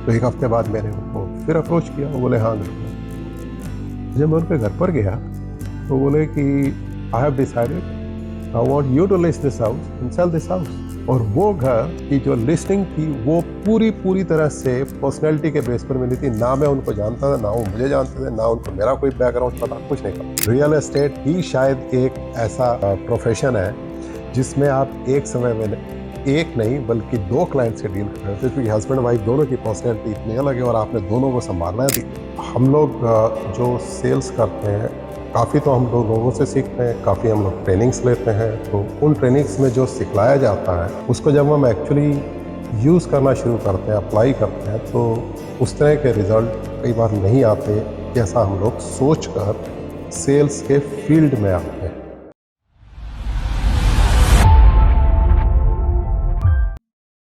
तो एक हफ्ते बाद मैंने उनको फिर अप्रोच किया, वो बोले हाँ घर पर। जब मैं उनके घर पर गया तो बोले कि I have decided I want you to list this house and sell this house. और वो घर की जो लिस्टिंग थी वो पूरी पूरी तरह से पर्सनैलिटी के बेस पर मिली थी। ना मैं उनको जानता था, ना वो मुझे जानते थे, ना उनको मेरा कोई बैकग्राउंड पता, कुछ नहीं था। रियल एस्टेट ही शायद एक ऐसा प्रोफेशन है जिसमें आप एक समय में एक नहीं बल्कि दो क्लाइंट से डील कर रहे थे, क्योंकि हस्बैंड वाइफ दोनों की पर्सनैलिटी इतनी अलग है और आपने दोनों को संभालना है। हम लोग जो सेल्स करते हैं काफ़ी तो हम लोगों से सीखते हैं, काफ़ी हम लोग ट्रेनिंग्स लेते हैं। तो उन ट्रेनिंग्स में जो सिखलाया जाता है उसको जब हम एक्चुअली यूज़ करना शुरू करते हैं, अप्लाई करते हैं, तो उस तरह के रिज़ल्ट कई बार नहीं आते जैसा हम लोग सोच कर सेल्स के फील्ड में आते हैं।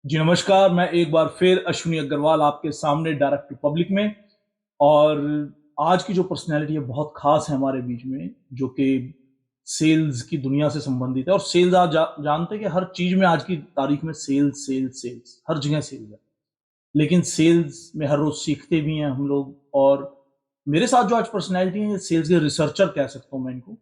जी नमस्कार। मैं एक बार फिर अश्विनी अग्रवाल आपके सामने डायरेक्ट टू पब्लिक में। और आज की जो पर्सनैलिटी है बहुत खास है हमारे बीच में, जो कि सेल्स की दुनिया से संबंधित है। और सेल्स आप जानते हैं कि हर चीज में आज की तारीख में सेल्स सेल्स सेल्स हर जगह सेल्स है। लेकिन सेल्स में हर रोज सीखते भी हैं हम लोग। और मेरे साथ जो आज पर्सनैलिटी है, सेल्स के रिसर्चर कह सकता हूँ मैं इनको,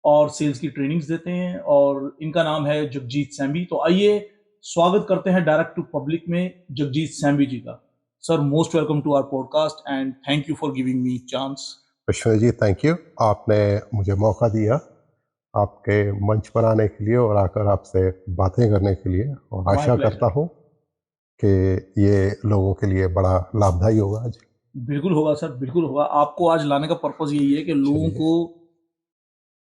और सेल्स की ट्रेनिंग्स देते हैं। और इनका नाम है जगजीत सैम्बी। तो आइए स्वागत करते हैं डायरेक्ट टू पब्लिक में जगजीत सैम्बी जी का। Sir, most welcome to our podcast and thank you for giving me chance. Vishwa ji, thank you, आपने मुझे मौका दिया आपके मंच पर आने के लिए और आकर आपसे बातें करने के लिए। और माय आशा प्लेजर। करता हूँ कि ये लोगों के लिए बड़ा लाभदायी होगा आज। बिल्कुल होगा सर, बिल्कुल होगा। आपको आज लाने का पर्पज यही है कि लोगों चलिए, को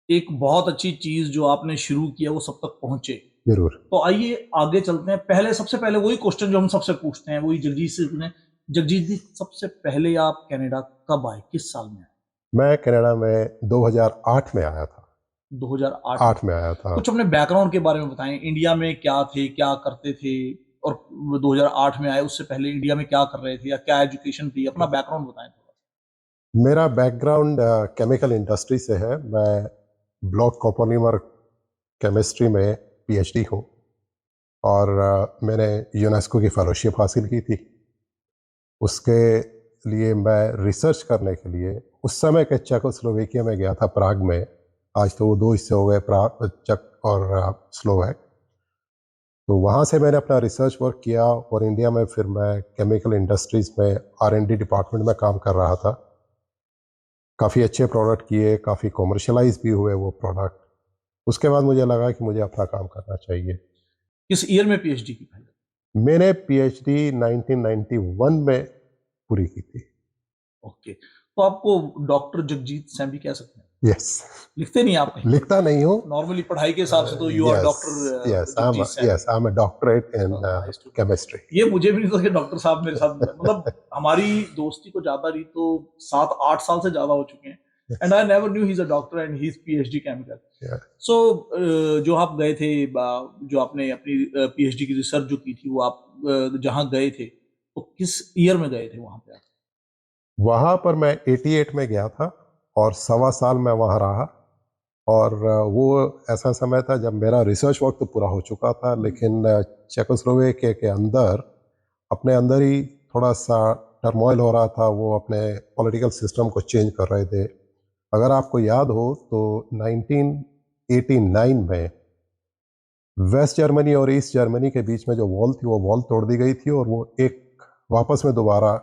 एक बहुत अच्छी चीज जो आपने शुरू किया वो सब तक पहुंचे। जरूर। तो आइए आगे चलते हैं। सबसे पहले वही क्वेश्चन जो हम सबसे पूछते हैं, वही जगजीत से पूछें। जगजीत जी, सबसे पहले आप कनाडा कब आए, किस साल में आए? मैं कनाडा में 2008 में आया था। 2008 में। 8 में आया था। कुछ अपने बैकग्राउंड के बारे में बताएं। इंडिया में क्या थे, क्या करते थे? और 2008 में आए, उससे पहले इंडिया में क्या कर रहे थे या क्या एजुकेशन थी? अपना बैकग्राउंड बताएं थोड़ा। मेरा बैकग्राउंड केमिकल इंडस्ट्री से है। मैं ब्लॉक कोपोलीमर केमिस्ट्री में पीएचडी हूँ और मैंने यूनेस्को की फेलोशिप हासिल की थी। उसके लिए मैं रिसर्च करने के लिए उस समय के चेकोस्लोवेकिया में गया था, प्राग में। आज तो वो दो हिस्से हो गए, प्राग चेक और स्लोवैक। तो वहाँ से मैंने अपना रिसर्च वर्क किया और इंडिया में फिर मैं केमिकल इंडस्ट्रीज़ में आर&डी डिपार्टमेंट में काम कर रहा था। काफ़ी अच्छे प्रोडक्ट किए, काफ़ी कॉमर्शलाइज भी हुए वो प्रोडक्ट। उसके बाद मुझे लगा कि मुझे अपना काम करना चाहिए। किस ईयर में पीएचडी की पहले? मैंने पीएचडी 1991 में पूरी की थी। ओके, तो आपको डॉक्टर जगजीत सैम्बी कह सकते हैं? यस। लिखते नहीं आप कहीं? लिखता नहीं हूँ। नॉर्मली पढ़ाई के हिसाब से तो you are yes, doctor yes, Jagjit Sambi. I am a doctorate in nice to know. Chemistry. ये मुझे भी नहीं था कि डॉक्टर साहब मेरे साथ, मतलब हमारी दोस्ती को ज्यादा नहीं तो 7-8 साल से ज्यादा हो चुके हैं। And I never knew he is a doctor and he is PhD chemical. So जो आप गए थे, जो आपने अपनी पीएचडी की रिसर्च जो की थी, वो आप जहाँ गए थे तो किस ईयर में गए थे वहां पे आप? वहाँ पर मैं 88 में गया था और 1.25 साल मैं वहाँ रहा। और वो ऐसा समय था जब मेरा रिसर्च वर्क तो पूरा हो चुका था, लेकिन चेकोस्लोवेकिया के अंदर अपने अंदर ही थोड़ा सा टर्मोइल हो रहा था। वो अपने पॉलिटिकल सिस्टम को चेंज कर रहे थे। अगर आपको याद हो तो 1989 में वेस्ट जर्मनी और ईस्ट जर्मनी के बीच में जो वॉल थी, वो वॉल तोड़ दी गई थी और वो एक वापस में दोबारा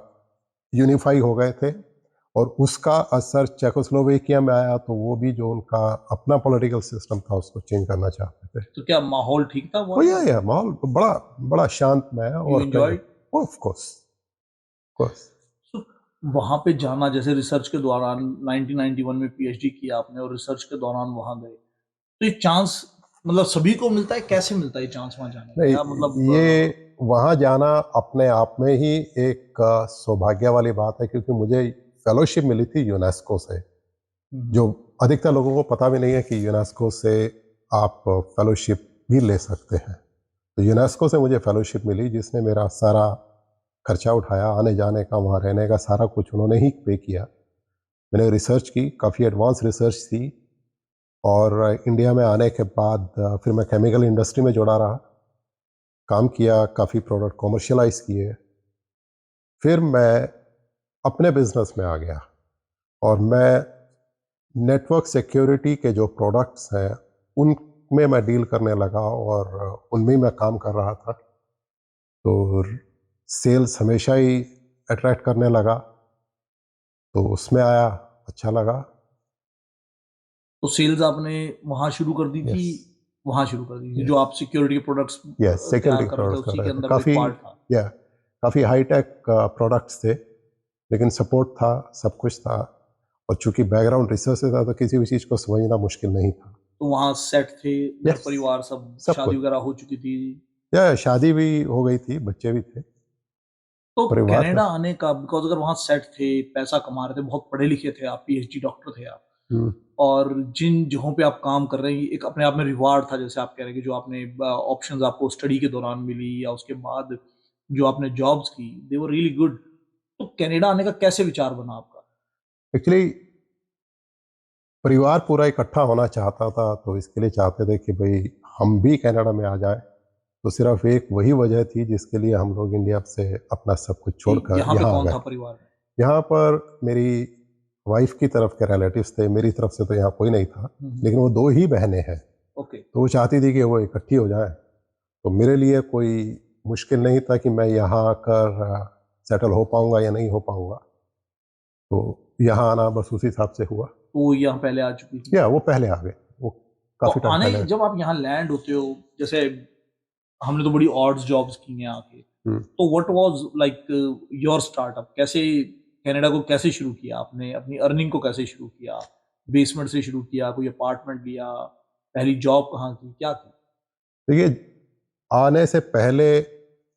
यूनिफाई हो गए थे। और उसका असर चेकोस्लोवेकिया में आया, तो वो भी जो उनका अपना पॉलिटिकल सिस्टम था उसको चेंज करना चाहते थे। तो क्या माहौल ठीक था तो वहाँ? यह माहौल बड़ा बड़ा शांतमय है यू और enjoy? Of course, course. So वहाँ पे जाना, जैसे रिसर्च के दौरान 1991 में पीएचडी किया आपने और रिसर्च के दौरान वहाँ गए, तो ये चांस मतलब सभी को मिलता है? कैसे मिलता है ये चांस वहाँ जाने का, नहीं, या मतलब ये वहाँ जाना अपने आप में ही एक सौभाग्य वाली बात है, क्योंकि मुझे फेलोशिप मिली थी यूनेस्को से, हम्म, जो अधिकतर लोगों को पता भी नहीं है कि यूनेस्को से आप फेलोशिप भी ले सकते हैं। तो यूनेस्को से मुझे फेलोशिप मिली, जिसने मेरा सारा खर्चा उठाया, आने जाने का, वहाँ रहने का सारा कुछ उन्होंने ही पे किया। मैंने रिसर्च की, काफ़ी एडवांस रिसर्च थी। और इंडिया में आने के बाद फिर मैं केमिकल इंडस्ट्री में जुड़ा रहा, काम किया, काफ़ी प्रोडक्ट कॉमर्शियलाइज़ किए। फिर मैं अपने बिजनेस में आ गया और मैं नेटवर्क सिक्योरिटी के जो प्रोडक्ट्स हैं उनमें मैं डील करने लगा और उनमें मैं काम कर रहा था। तो सेल्स हमेशा ही अट्रैक्ट करने लगा, तो उसमें आया, अच्छा लगा। तो सेल्स आपने वहां शुरू कर दी थी, यस, वहां शुरू कर दी थी यस, जो आप सिक्योरिटी प्रोडक्ट्स यस, तैयार सिक्योरिटी कर रहे थे, प्रोडक्ट्स कर उसी के रहे थे। अंदर का एक काफ़ी, पार्ट था। या काफ़ी हाईटेक प्रोडक्ट्स थे, लेकिन सपोर्ट था, सब कुछ था। और चूंकि बैकग्राउंड रिसर्च से था तो किसी भी चीज़ को समझना मुश्किल नहीं था। तो वहां सेट थे, घर यस, परिवार सब, सब शादी कुछ। वगैरह हो चुकी थी। या शादी भी हो गई थी, बच्चे भी थे, तो परिवार था। कनाडा आने का, बिकॉज अगर वहां सेट थे, पैसा कमा रहे थे, बहुत पढ़े लिखे थे आप, पीएचडी डॉक्टर थे आप, हम्म, और जिन जगहों पे आप काम कर रहे हैं एक अपने आप में रिवार्ड था, जैसे आप कह रहे हैं कि जो आपने ऑप्शंस आपको स्टडी के दौरान मिली या उसके बाद जो आपने जॉब्स की, दे वर रियली गुड। तो कनाडा आने का कैसे विचार बना आपका? एक्चुअली परिवार पूरा इकट्ठा होना चाहता था, तो इसके लिए चाहते थे कि भाई हम भी कनाडा में आ जाए। तो सिर्फ एक वही वजह थी जिसके लिए हम लोग इंडिया से अपना सब कुछ कि छोड़कर यहाँ पे यहाँ आ कौन गए। था परिवार में? यहाँ पर मेरी वाइफ की तरफ के रिलेटिव्स थे, मेरी तरफ से तो यहाँ कोई नहीं था, लेकिन वो दो ही बहनें हैं। ओके। तो वो चाहती थी कि वो इकट्ठी हो जाए। तो मेरे लिए कोई मुश्किल नहीं था कि मैं यहाँ आकर सेटल हो पाऊँगा या नहीं हो पाऊँगा। तो यहाँ आना बस उसी हिसाब से हुआ। तो वो यहाँ पहले आ चुकी थी। या वो पहले आ गए, वो तो काफ़ी टाइम आने पहले। जब आप यहाँ लैंड होते हो, जैसे हमने तो बड़ी ऑड्स जॉब्स की हैं आके, हम्म। तो what was like your startup? कैसे कनाडा को कैसे शुरू किया आपने? अपनी अर्निंग को कैसे शुरू किया? बेसमेंट से शुरू किया, कोई अपार्टमेंट लिया, पहली जॉब कहाँ की, क्या थी? देखिए, आने से पहले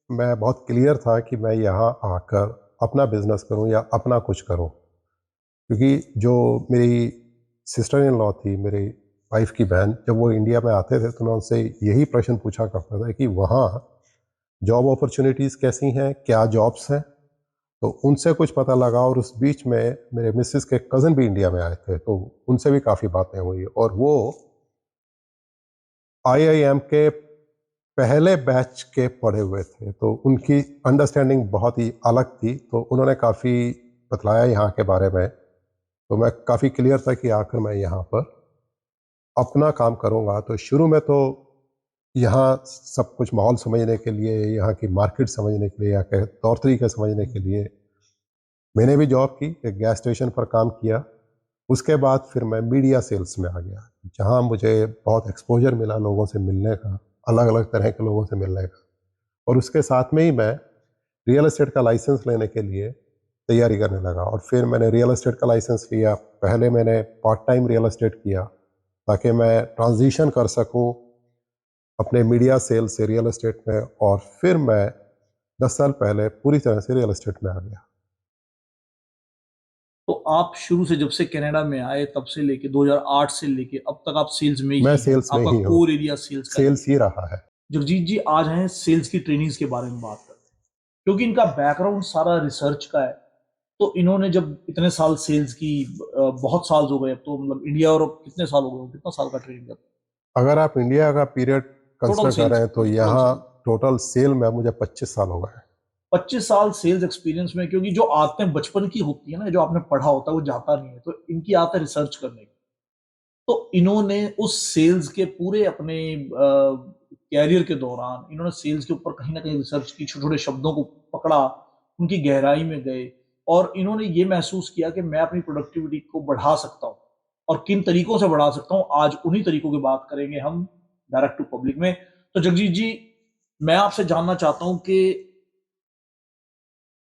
मैं बहुत क्लियर था कि मैं यहाँ आकर अपना बिजनेस करूँ या अपना कुछ करूँ। क्योंकि जो मेरी सिस्टर इन लॉ थी, मेरी वाइफ की बहन, जब वो इंडिया में आते थे तो मैं उनसे यही प्रश्न पूछा करता था कि वहाँ जॉब अपॉर्चुनिटीज़ कैसी हैं, क्या जॉब्स हैं। तो उनसे कुछ पता लगा, और उस बीच में मेरे मिसेस के कज़न भी इंडिया में आए थे, तो उनसे भी काफ़ी बातें हुई, और वो आईआईएम के पहले बैच के पढ़े हुए थे, तो उनकी अंडरस्टैंडिंग बहुत ही अलग थी। तो उन्होंने काफ़ी बतलाया यहाँ के बारे में। तो मैं काफ़ी क्लियर था कि आखिर मैं यहाँ पर अपना काम करूँगा। तो शुरू में तो यहाँ सब कुछ माहौल समझने के लिए, यहाँ की मार्केट समझने के लिए, यहाँ के तौर तरीके समझने के लिए मैंने भी जॉब की, एक गैस स्टेशन पर काम किया। उसके बाद फिर मैं मीडिया सेल्स में आ गया, जहाँ मुझे बहुत एक्सपोजर मिला लोगों से मिलने का, अलग अलग तरह के लोगों से मिलने का। और उसके साथ में ही मैं रियल एस्टेट का लाइसेंस लेने के लिए तैयारी करने लगा, और फिर मैंने रियल एस्टेट का लाइसेंस लिया। पहले मैंने पार्ट टाइम रियल एस्टेट किया ताकि मैं ट्रांजिशन कर सकूं अपने मीडिया सेल से रियल एस्टेट में, और फिर मैं 10 साल पहले पूरी तरह से रियल एस्टेट में आ गया। तो आप शुरू से जब से कनाडा में आए तब से लेके 2008 से लेके अब तक आप सेल्स में मैं ही हैं, सेल्स में आपका ही हूँ, कोर एरिया सेल्स का ही सेल्स है। ही रहा है। जगजीत जी आज हैं सेल्स की ट्रेनिंग्स के बारे में बात करते हैं, क्योंकि इनका बैकग्राउंड सारा रिसर्च का है। तो इन्होंने जब इतने साल सेल्स की, बहुत साल हो गए अब तो, मतलब इंडिया और अब कितने साल हो गए, कितना साल का ट्रेनिंग करते अगर आप इंडिया का पीरियड हैं टोटल कंसिडर कर रहे सेल्स? हैं तो टोटल यहाँ सेल्स टोटल सेल में मुझे 25 साल हो गए हैं। 25 साल सेल्स एक्सपीरियंस में, क्योंकि जो आदतें बचपन की होती है ना, जो आपने पढ़ा होता है वो जाता नहीं है, तो इनकी आदत है रिसर्च करने की। तो इन्होंने उस सेल्स के पूरे अपने कैरियर के दौरान इन्होंने सेल्स के ऊपर कहीं ना कहीं रिसर्च की, छोटे छोटे शब्दों को पकड़ा, उनकी गहराई में गए, और इन्होंने ये महसूस किया कि मैं अपनी प्रोडक्टिविटी को बढ़ा सकता हूँ, और किन तरीकों से बढ़ा सकता हूँ। आज उन्हीं तरीकों की बात करेंगे हम डायरेक्ट टू पब्लिक में। तो जगजीत जी, मैं आपसे जानना चाहता हूँ कि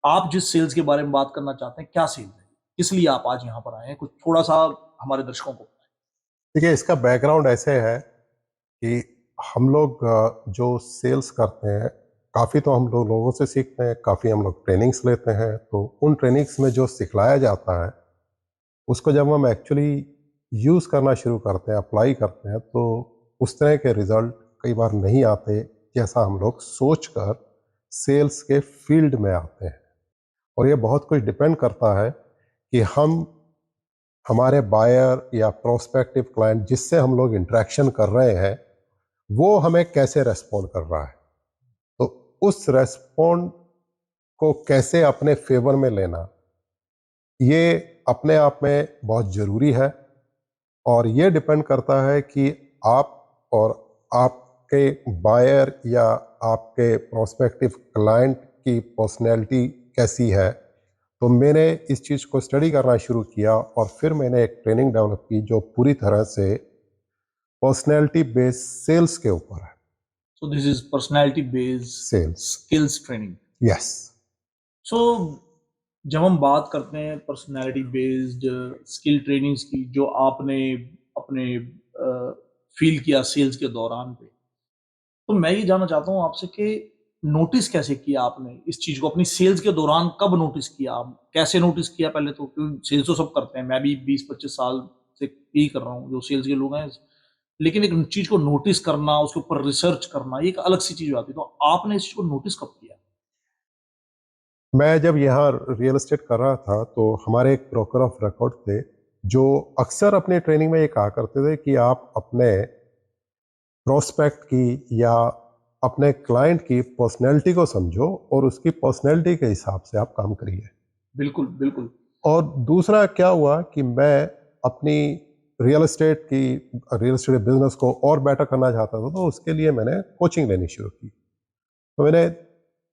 आप जिस सेल्स के बारे में बात करना चाहते हैं, क्या सेल्स है, किस लिए आप आज यहाँ पर आए हैं, कुछ थोड़ा सा हमारे दर्शकों को बताएं। देखिए, इसका बैकग्राउंड ऐसे है कि हम लोग जो सेल्स करते हैं, काफ़ी तो हम लोग लोगों से सीखते हैं, काफ़ी हम लोग ट्रेनिंग्स लेते हैं। तो उन ट्रेनिंग्स में जो सिखलाया जाता है उसको जब हम एक्चुअली यूज़ करना शुरू करते हैं, अप्लाई करते हैं, तो उस तरह के रिज़ल्ट कई बार नहीं आते जैसा हम लोग सोच कर सेल्स के फील्ड में आते हैं। और ये बहुत कुछ डिपेंड करता है कि हम, हमारे बायर या प्रोस्पेक्टिव क्लाइंट जिससे हम लोग इंटरेक्शन कर रहे हैं, वो हमें कैसे रेस्पॉन्ड कर रहा है। तो उस रेस्पॉन्ड को कैसे अपने फेवर में लेना, ये अपने आप में बहुत ज़रूरी है। और ये डिपेंड करता है कि आप और आपके बायर या आपके प्रोस्पेक्टिव क्लाइंट की पर्सनैलिटी कैसी है। तो मैंने इस चीज़ को स्टडी करना शुरू किया और फिर मैंने एक ट्रेनिंग डेवलप की जो पूरी तरह से पर्सनैलिटी बेस्ड सेल्स के ऊपर है। So this is personality based sales, skills training. Yes. So जब हम बात करते हैं पर्सनालिटी बेस्ड स्किल ट्रेनिंग्स की जो आपने अपने फील किया सेल्स के दौरान पे, तो मैं ये जानना चाहता हूँ आपसे कि नोटिस कैसे किया आपने इस चीज को अपनी सेल्स के दौरान, कब नोटिस किया आप, कैसे नोटिस किया? पहले तो क्योंकि सेल्स तो सब करते हैं, मैं भी 20-25 साल से यही कर रहा हूँ जो सेल्स के लोग हैं, लेकिन एक चीज को नोटिस करना, उसके ऊपर रिसर्च करना, ये एक अलग सी चीज आती है। तो आपने इस चीज को नोटिस कब किया? मैं जब यहाँ रियल एस्टेट कर रहा था तो हमारे एक ब्रोकर ऑफ रिकॉर्ड थे जो अक्सर अपने ट्रेनिंग में ये कहा करते थे कि आप अपने प्रोस्पेक्ट की या अपने क्लाइंट की पर्सनैलिटी को समझो और उसकी पर्सनैलिटी के हिसाब से आप काम करिए। बिल्कुल, बिल्कुल। और दूसरा क्या हुआ कि मैं अपनी रियल एस्टेट बिजनेस को और बेटर करना चाहता था, तो उसके लिए मैंने कोचिंग लेनी शुरू की। तो मैंने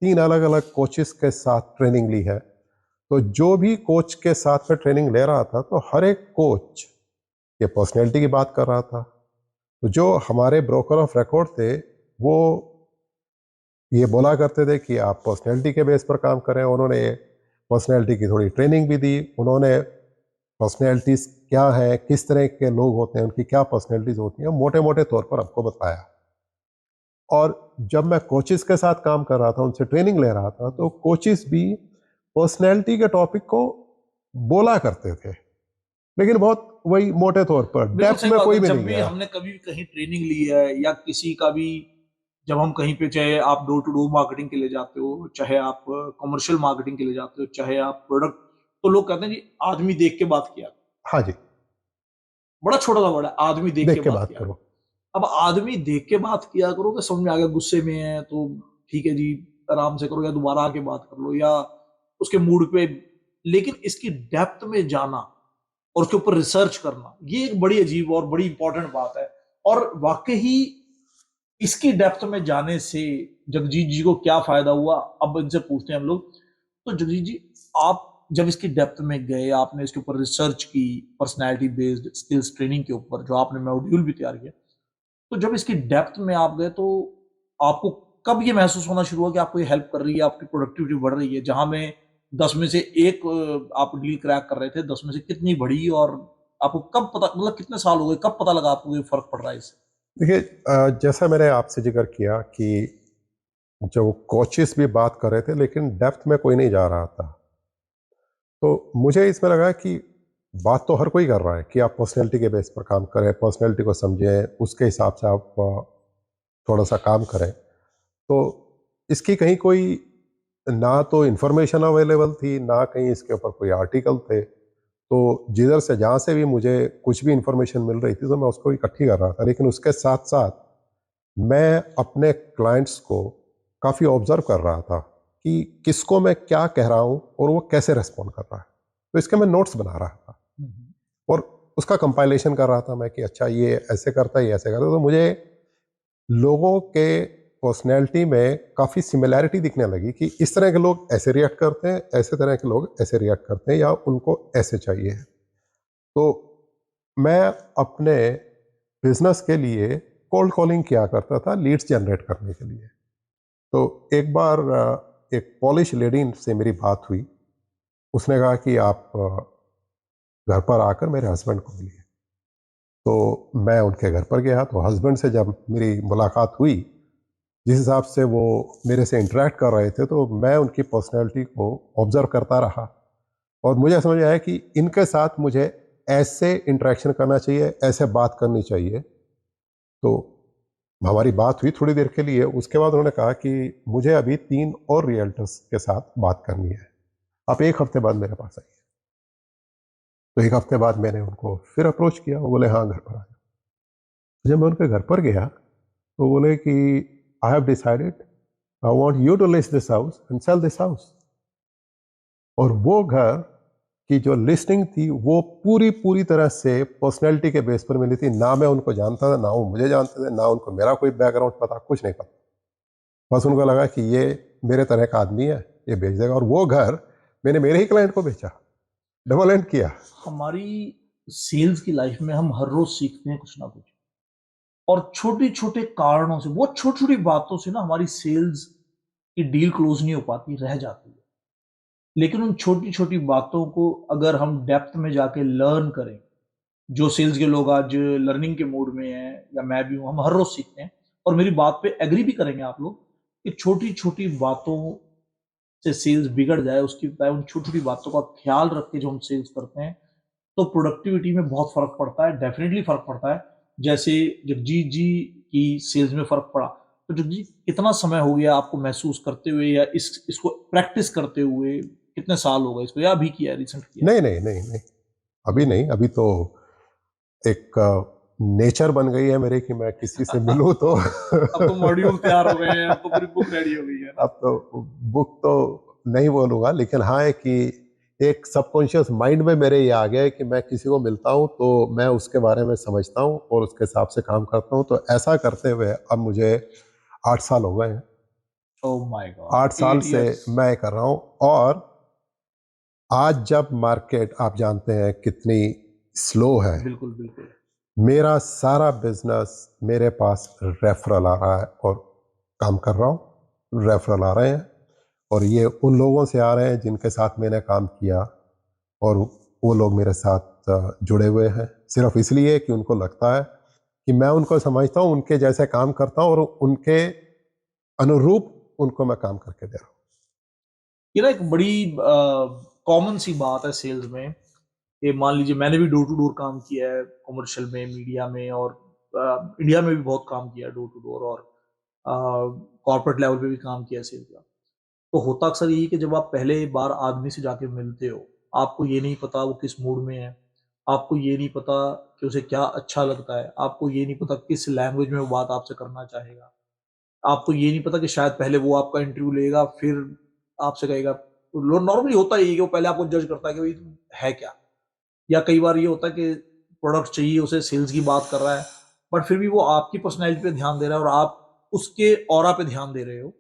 3 अलग-अलग कोचेस के साथ ट्रेनिंग ली है। तो जो भी कोच के साथ में ट्रेनिंग ले रहा था, तो हर एक कोच ये पर्सनैलिटी की बात कर रहा था। तो जो हमारे ब्रोकर ऑफ रिकॉर्ड थे, वो ये बोला करते थे कि आप पर्सनैलिटी के बेस पर काम करें। उन्होंने पर्सनैलिटी की थोड़ी ट्रेनिंग भी दी। उन्होंने पर्सनैलिटीज़ क्या है, किस तरह के लोग होते हैं, उनकी क्या पर्सनैलिटीज़ होती हैं, मोटे-मोटे तौर पर हमको बताया। और जब मैं कोचेस के साथ काम कर रहा था, उनसे ट्रेनिंग ले रहा था, तो कोचेस भी पर्सनैलिटी के टॉपिक को बोला करते थे, लेकिन बहुत वही मोटे तौर पर, बिल्कुल डेप्थ सही में बात कोई है। भी जब नहीं भी गया। हमने कभी कहीं ट्रेनिंग ली है या किसी का भी, जब हम कहीं पे, चाहे आप डोर टू डोर मार्केटिंग के लिए जाते हो, चाहे आप कमर्शियल मार्केटिंग के लिए जाते हो, चाहे आप प्रोडक्ट, तो लोग कहते हैं जी आदमी देख के बात किया। हाँ जी, बड़ा छोटा सा वर्ड है, आदमी देख के देख के बात बात किया करो। करो। अब आदमी देख के बात किया करो कि समझ में आ गया गुस्से में है तो ठीक है जी, आराम से करो या दोबारा आके बात कर लो या उसके मूड पे। लेकिन इसकी डेप्थ में जाना और उसके ऊपर रिसर्च करना, ये एक बड़ी अजीब और बड़ी इंपॉर्टेंट बात है। और वाकई इसकी डेप्थ में जाने से जगजीत जी को क्या फायदा हुआ, अब इनसे पूछते हैं हम लोग। तो जगजीत जी, आप जब इसकी डेप्थ में गए, आपने इसके ऊपर रिसर्च की, पर्सनालिटी बेस्ड स्किल्स ट्रेनिंग के ऊपर जो आपने मॉड्यूल भी तैयार किया, तो जब इसकी डेप्थ में आप गए तो आपको कब ये महसूस होना शुरू हुआ कि आपको ये हेल्प कर रही है, आपकी प्रोडक्टिविटी बढ़ रही है? जहां में 10 में से एक आप डील क्रैक कर रहे थे, 10 में से कितनी बढ़ी? और आपको कब पता, मतलब कितने साल हो गए, कब पता लगा आपको ये फर्क पड़ रहा है इससे? देखिए, जैसा मैंने आपसे जिक्र किया कि जो कोचेस भी बात कर रहे थे, लेकिन डेप्थ में कोई नहीं जा रहा था। तो मुझे इसमें लगा कि बात तो हर कोई कर रहा है कि आप पर्सनैलिटी के बेस पर काम करें, पर्सनैलिटी को समझें, उसके हिसाब से आप थोड़ा-सा काम करें। तो इसकी कहीं कोई ना तो इन्फॉर्मेशन अवेलेबल थी, ना कहीं इसके ऊपर कोई आर्टिकल थे। तो जिधर से जहाँ से भी मुझे कुछ भी इन्फॉर्मेशन मिल रही थी, तो मैं उसको इकट्ठी कर रहा था। लेकिन उसके साथ-साथ मैं अपने क्लाइंट्स को काफ़ी ऑब्ज़र्व कर रहा था कि किसको मैं क्या कह रहा हूँ और वो कैसे रिस्पॉन्ड कर रहा है। तो इसके मैं नोट्स बना रहा था और उसका कंपाइलेशन कर रहा था मैं कि अच्छा ये ऐसे करता है, ये ऐसे करता है। तो मुझे लोगों के पर्सनैलिटी में काफ़ी सिमिलैरिटी दिखने लगी कि इस तरह के लोग ऐसे रिएक्ट करते हैं, ऐसे तरह के लोग ऐसे रिएक्ट करते हैं या उनको ऐसे चाहिए। तो मैं अपने बिज़नेस के लिए कोल्ड कॉलिंग किया करता था लीड्स जनरेट करने के लिए। तो एक बार एक पॉलिश लेडी से मेरी बात हुई। उसने कहा कि आप घर पर आकर मेरे हस्बैंड को मिलिए। तो मैं उनके घर पर गया, तो हस्बैंड से जब मेरी मुलाकात हुई, जिस हिसाब से वो मेरे से इंटरैक्ट कर रहे थे, तो मैं उनकी पर्सनैलिटी को ऑब्ज़र्व करता रहा और मुझे समझ आया कि इनके साथ मुझे ऐसे इंटरेक्शन करना चाहिए, ऐसे बात करनी चाहिए। तो हमारी बात हुई थोड़ी देर के लिए, उसके बाद उन्होंने कहा कि मुझे अभी 3 और रियल्टर्स के साथ बात करनी है। आप 1 हफ़्ते बाद मेरे पास आइए। तो 1 हफ़्ते बाद मैंने उनको फिर अप्रोच किया, वो बोले हाँ, घर पर आ जाओ। जब मैं उनके घर पर गया, तो बोले कि I have decided I want you to list this house and sell this house. और वो घर की जो लिस्टिंग थी वो पूरी पूरी तरह से पर्सनैलिटी के बेस पर मिली थी। ना मैं उनको जानता था, ना वो मुझे जानते थे, ना उनको मेरा कोई बैकग्राउंड पता, कुछ नहीं पता। बस उनको लगा कि ये मेरे तरह का आदमी है, ये बेच देगा। और वो घर मैंने मेरे ही क्लाइंट को बेचा, डबल एंड किया। हमारी सेल्स की लाइफ में हम हर रोज सीखते हैं कुछ ना कुछ, और छोटे छोटे कारणों से, बहुत छोटी छोटी बातों से ना हमारी सेल्स की डील क्लोज नहीं हो पाती, रह जाती है। लेकिन उन छोटी छोटी बातों को अगर हम डेप्थ में जाके लर्न करें, जो सेल्स के लोग आज लर्निंग के मूड में हैं, या मैं भी हूँ, हम हर रोज सीखते हैं। और मेरी बात पे एग्री भी करेंगे आप लोग कि छोटी छोटी बातों से सेल्स बिगड़ जाए, उसकी बजाय उन छोटी छोटी बातों का ख्याल रख के जो हम सेल्स करते हैं, तो प्रोडक्टिविटी में बहुत फर्क पड़ता है, डेफिनेटली फर्क पड़ता है। जैसे जगजीत जी की सेल्स में फर्क पड़ा, तो जगजीत जी, कितना समय हो गया आपको महसूस करते हुए, या इसको प्रैक्टिस करते हुए कितने साल हो गए इसको, या अभी किया है, रिसेंट किया है? नहीं नहीं नहीं नहीं, अभी नहीं। अभी तो एक नेचर बन गई है मेरे कि मैं किसी से मिलूं तो अब तो मॉड्यूल तैयार हो गए हैं, अब तो पूरी बुक रेडी हो गई है ना। अब तो बुक तो नहीं बोलूंगा, लेकिन हाँ है कि एक सबकॉन्शियस माइंड में मेरे ये आ गया है कि मैं किसी को मिलता हूँ तो मैं उसके बारे में समझता हूँ और उसके हिसाब से काम करता हूँ। तो ऐसा करते हुए अब मुझे 8 साल हो गए हैं। ओह माय गॉड, 8 साल 8 से इयर्स। मैं कर रहा हूँ। और आज जब मार्केट आप जानते हैं कितनी स्लो है, बिल्कुल, बिल्कुल। मेरा सारा बिजनेस मेरे पास रेफरल आ रहा है और काम कर रहा हूँ। रेफरल आ रहे हैं और ये उन लोगों से आ रहे हैं जिनके साथ मैंने काम किया, और वो लोग मेरे साथ जुड़े हुए हैं सिर्फ इसलिए कि उनको लगता है कि मैं उनको समझता हूँ, उनके जैसे काम करता हूँ और उनके अनुरूप उनको मैं काम करके दे रहा हूँ। ये ना एक बड़ी कॉमन सी बात है सेल्स में। ये मान लीजिए, मैंने भी डोर टू डोर काम किया है, कमर्शियल में, मीडिया में, और इंडिया में भी बहुत काम किया है डोर टू डोर, और कॉर्पोरेट लेवल पे भी काम किया है सेल्स का। तो होता अक्सर यही कि जब आप पहले बार आदमी से जाके मिलते हो, आपको ये नहीं पता वो किस मूड में है, आपको ये नहीं पता कि उसे क्या अच्छा लगता है, आपको ये नहीं पता किस लैंग्वेज में वो बात आपसे करना चाहेगा, आपको ये नहीं पता कि शायद पहले वो आपका इंटरव्यू लेगा, फिर आपसे कहेगा। नॉर्मली होता ही है कि वो पहले आपको जज करता है कि भाई तुम है क्या। या कई बार ये होता है कि प्रोडक्ट चाहिए उसे, सेल्स की बात कर रहा है, बट फिर भी वो आपकी पर्सनैलिटी पे ध्यान दे रहा है और आप उसके ऑरा पे ध्यान दे रहे हो,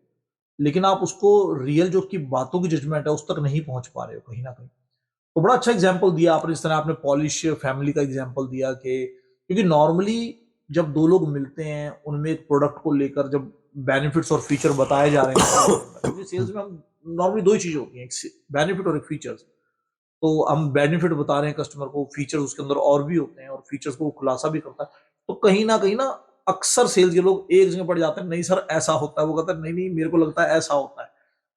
लेकिन आप उसको रियल जो उसकी बातों की जजमेंट है उस तक नहीं पहुंच पा रहे हो कहीं ना कहीं। तो बड़ा अच्छा एग्जाम्पल दिया आपने, इस तरह आपने पॉलिश फैमिली का एग्जाम्पल दिया कि क्योंकि नॉर्मली जब दो लोग मिलते हैं, उनमें एक प्रोडक्ट को लेकर जब बेनिफिट्स और फीचर बताए जा रहे हैं, क्योंकि सेल्स में हम नॉर्मली दो ही चीजें होती हैं, एक बेनिफिट और एक फीचर्स। तो हम बेनिफिट बता रहे हैं कस्टमर को, फीचर्स उसके अंदर और भी होते हैं, और फीचर्स को वो खुलासा भी करता है। तो कहीं ना अक्सर सेल्स के लोग एक जगह पड़ जाते हैं, नहीं सर ऐसा होता है, वो कहता है नहीं नहीं मेरे को लगता है ऐसा होता है।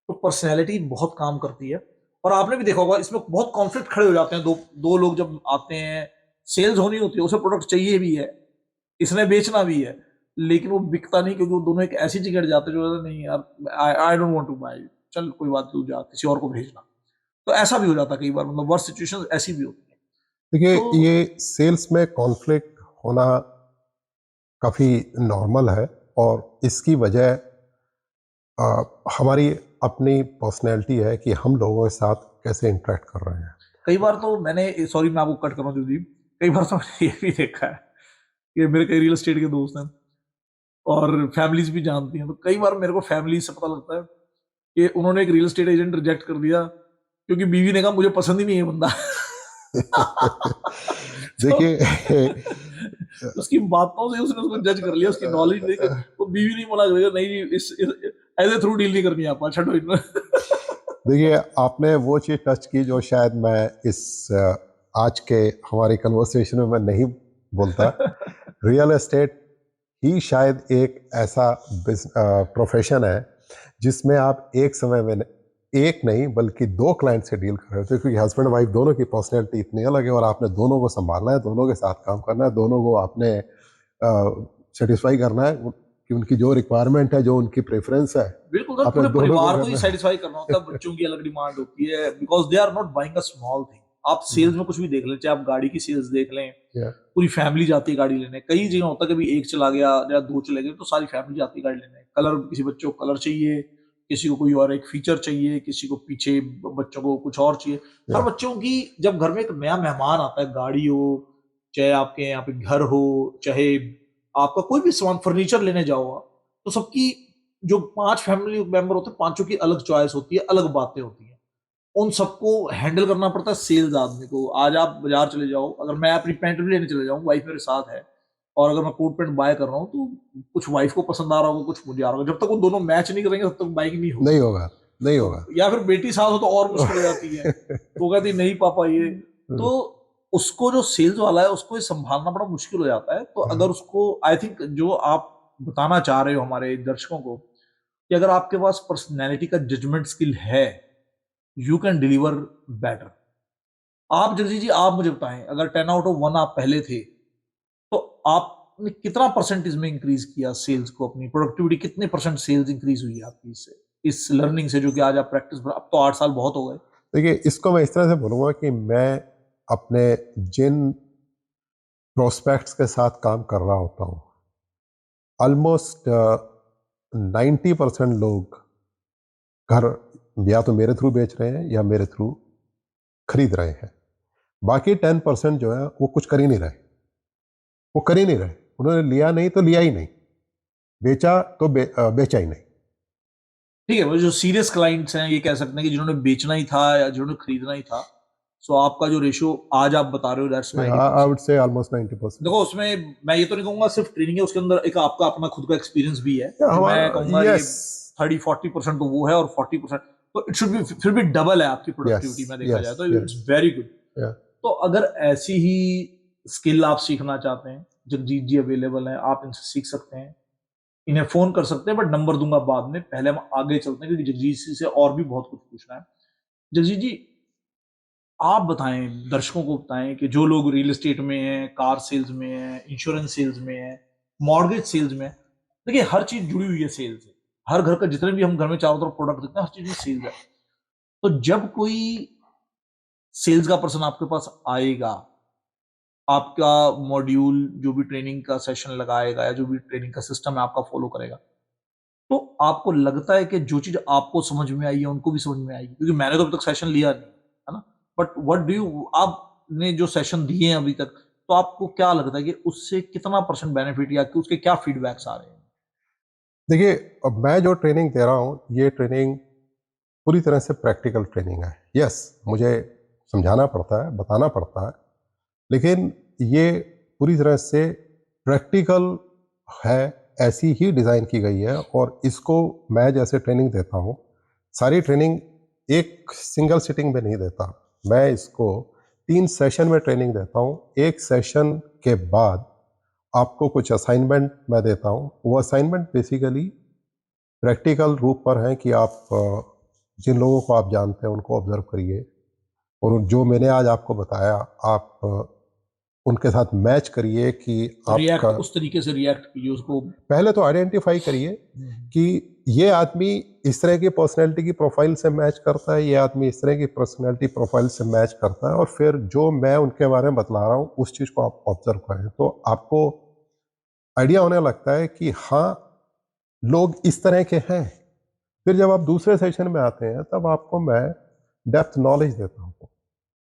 तो पर्सनैलिटी बहुत काम करती है। और आपने भी देखा होगा, इसमें बहुत कॉन्फ्लिक्ट खड़े हो जाते हैं, दो दो लोग जब आते हैं, सेल्स होनी होती है, उसे प्रोडक्ट चाहिए भी है, इसने बेचना भी है, लेकिन वो बिकता नहीं, क्योंकि वो दोनों एक ऐसी जगह जाते हैं जो नहीं यार, I don't want to buy, चल कोई बात नहीं, तू जा किसी और को भेजना। तो ऐसा भी हो जाता है कई बार, मतलब वर्स्ट सिचुएशन ऐसी भी होती है। देखिए, तो ये सेल्स में कॉन्फ्लिक्ट होना काफ़ी नॉर्मल है। और इसकी वजह हमारी अपनी पर्सनैलिटी है कि हम लोगों के साथ कैसे इंटरेक्ट कर रहे हैं। कई बार तो मैंने, सॉरी मैं आपको कट कर रहा हूँ जगदीप, कई बार तो मैंने ये भी देखा है कि मेरे कई रियल एस्टेट के दोस्त हैं और फैमिलीज भी जानती हैं, तो कई बार मेरे को फैमिली से पता लगता है कि उन्होंने एक रियल एस्टेट एजेंट रिजेक्ट कर दिया क्योंकि बीवी ने कहा मुझे पसंद ही नहीं है बंदा। तो देखिए उसकी बातों से उसने उसको जज कर लिया, उसकी नॉलेज देख, वो बीवी नहीं मना करेगा, नहीं इस ऐसे थ्रू डील नहीं करनी है, आप छठो इतना। देखिए, आपने वो चीज़ टच की जो शायद मैं इस आज के हमारी कन्वर्सेशन में मैं नहीं बोलता। रियल एस्टेट ही शायद एक ऐसा प्रोफेशन है जिसमें आप एक समय में एक नहीं बल्कि दो क्लाइंट से डील कर रहे होते हैं, क्योंकि हस्बैंड वाइफ दोनों की पर्सनैलिटी इतनी अलग है और आपने दोनों को संभालना है, दोनों के साथ काम करना है, दोनों को आपने सेटिस्फाई करना है कि उनकी जो रिक्वायरमेंट है, जो उनकी प्रेफरेंस है, बिल्कुल सर, आपने पूरे दोनों को परिवार को ही करना सेटिस्फाई करना होता है, बच्चों की अलग डिमांड होती है, because they are not buying a small thing. आप है। सेल्स में कुछ भी देख लें, चाहे आप गाड़ी की सेल्स देख लें, या पूरी फैमिली जाती है गाड़ी लेने, कई जगह होता है कभी एक चला गया या दो चले गए तो सारी फैमिली जाती है गाड़ी लेने, कलर किसी बच्चे को कलर चाहिए, किसी को कोई और एक फीचर चाहिए, किसी को पीछे बच्चों को कुछ और चाहिए। हर Yeah. बच्चों की जब घर में एक नया मेहमान आता है, गाड़ी हो, चाहे आपके यहाँ पे घर हो, चाहे आपका कोई भी सामान फर्नीचर लेने जाओ आप, तो सबकी जो 5 फैमिली मेंबर होते हैं, पांचों की अलग चॉइस होती है, अलग बातें होती हैं। उन सबको हैंडल करना पड़ता है सेल्स आदमी को। आज आप बाजार चले जाओ, अगर मैं अपनी पैंट भी लेने चले जाऊँ, वाइफ मेरे साथ है, और अगर मैं कोट पैंट बाय कर रहा हूँ, तो कुछ वाइफ को पसंद आ रहा होगा, कुछ मुझे आ रहा होगा। जब तक वो दोनों मैच नहीं करेंगे तब तक बाइक नहीं नहीं होगी। होगा, नहीं तो होगा। या फिर बेटी साथ हो तो और मुश्किल हो जाती है। तो वो कहती नहीं पापा ये, तो उसको जो सेल्स वाला है उसको ये संभालना बड़ा मुश्किल हो जाता है। तो अगर उसको, आई थिंक जो आप बताना चाह रहे हो हमारे दर्शकों को, कि अगर आपके पास पर्सनैलिटी का जजमेंट स्किल है, यू कैन डिलीवर बेटर। आप जगजीत जी, आप मुझे बताएं, अगर 10 आउट ऑफ 1 आप पहले थे, तो आपने कितना परसेंट इसमें इंक्रीज किया सेल्स को, अपनी प्रोडक्टिविटी कितने परसेंट सेल्स इंक्रीज हुई है आपकी इससे, इस लर्निंग से, जो कि आज आप प्रैक्टिस, अब तो 8 साल बहुत हो गए। देखिए, इसको मैं इस तरह से बोलूँगा कि मैं अपने जिन प्रोस्पेक्ट्स के साथ काम कर रहा होता हूँ, ऑलमोस्ट 90% लोग घर या तो मेरे थ्रू बेच रहे हैं या मेरे थ्रू खरीद रहे हैं। बाकी 10% जो है वो कुछ कर ही नहीं रहे, वो कर ही नहीं रहे। उन्होंने लिया नहीं तो लिया ही नहीं, बेचा तो बेचा ही नहीं। ठीक है, वो जो सीरियस क्लाइंट्स हैं, ये कह सकते हैं कि जिन्होंने बेचना ही था या जिन्होंने खरीदना ही था, सो आपका जो रेशियो आज आप बता रहे हो, that's I 90%। Would say almost 90%। देखो, उसमें मैं ये तो नहीं कहूंगा सिर्फ ट्रेनिंग है, उसके अंदर एक आपका अपना खुद का एक्सपीरियंस भी है, जो मैं हमारा, कहूंगा ये यस 30-40% तो वो है, और 40% तो इट शुड बी, फिर भी डबल है आपकी यस प्रोडक्टिविटी में देखा यस जाए तो, यस इट्स वेरी गुड। या तो अगर ऐसी ही स्किल आप सीखना चाहते हैं, जगजीत जी अवेलेबल हैं, आप इनसे सीख सकते हैं, इन्हें फोन कर सकते हैं, बट नंबर दूंगा बाद में, पहले हम आगे चलते हैं क्योंकि जगजीत जी से और भी बहुत कुछ पूछना है। जगजीत जी, आप बताएं, दर्शकों को बताएं कि जो लोग रियल एस्टेट में हैं, कार सेल्स में हैं, इंश्योरेंस सेल्स में हैं, मॉर्गेज सेल्स में हैं, देखिए हर चीज जुड़ी हुई है सेल्स से। हर घर का जितने भी हम घर में चारों तरफ प्रोडक्ट देखते हैं, हर चीज में सेल्स है। तो जब कोई सेल्स का पर्सन आपके पास आएगा, आपका मॉड्यूल जो भी ट्रेनिंग का सेशन लगाएगा या जो भी ट्रेनिंग का सिस्टम है आपका फॉलो करेगा, तो आपको लगता है कि जो चीज आपको समझ में आई है उनको भी समझ में आएगी? क्योंकि मैंने तो अभी तक सेशन लिया नहीं है ना, बट व्हाट डू यू, आपने जो सेशन दिए हैं अभी तक, तो आपको क्या लगता है कि उससे कितना परसेंट बेनिफिट या कि उसके क्या फीडबैक्स आ रहे हैं? देखिए, अब मैं जो ट्रेनिंग दे रहा हूँ, ये ट्रेनिंग पूरी तरह से प्रैक्टिकल ट्रेनिंग है। यस, मुझे समझाना पड़ता है, बताना पड़ता है, लेकिन ये पूरी तरह से प्रैक्टिकल है, ऐसी ही डिज़ाइन की गई है। और इसको मैं जैसे ट्रेनिंग देता हूँ, सारी ट्रेनिंग एक सिंगल सिटिंग में नहीं देता। मैं इसको 3 सेशन में ट्रेनिंग देता हूँ। एक सेशन के बाद आपको कुछ असाइनमेंट मैं देता हूँ। वो असाइनमेंट बेसिकली प्रैक्टिकल रूप पर हैं कि आप जिन लोगों को आप जानते हैं उनको ऑब्ज़र्व करिए, और जो मैंने आज आपको बताया, आप उनके साथ मैच करिए कि रिएक्ट, आपका, उस तरीके से रिएक्ट कीजिए उसको। पहले तो आइडेंटिफाई करिए कि ये आदमी इस तरह की पर्सनैलिटी की प्रोफाइल से मैच करता है, ये आदमी इस तरह की पर्सनैलिटी प्रोफाइल से मैच करता है, और फिर जो मैं उनके बारे में बतला रहा हूँ उस चीज़ को आप ऑब्जर्व करें, तो आपको आइडिया होने लगता है कि हाँ, लोग इस तरह के हैं। फिर जब आप दूसरे सेशन में आते हैं, तब आपको मैं डेप्थ नॉलेज देता हूँ,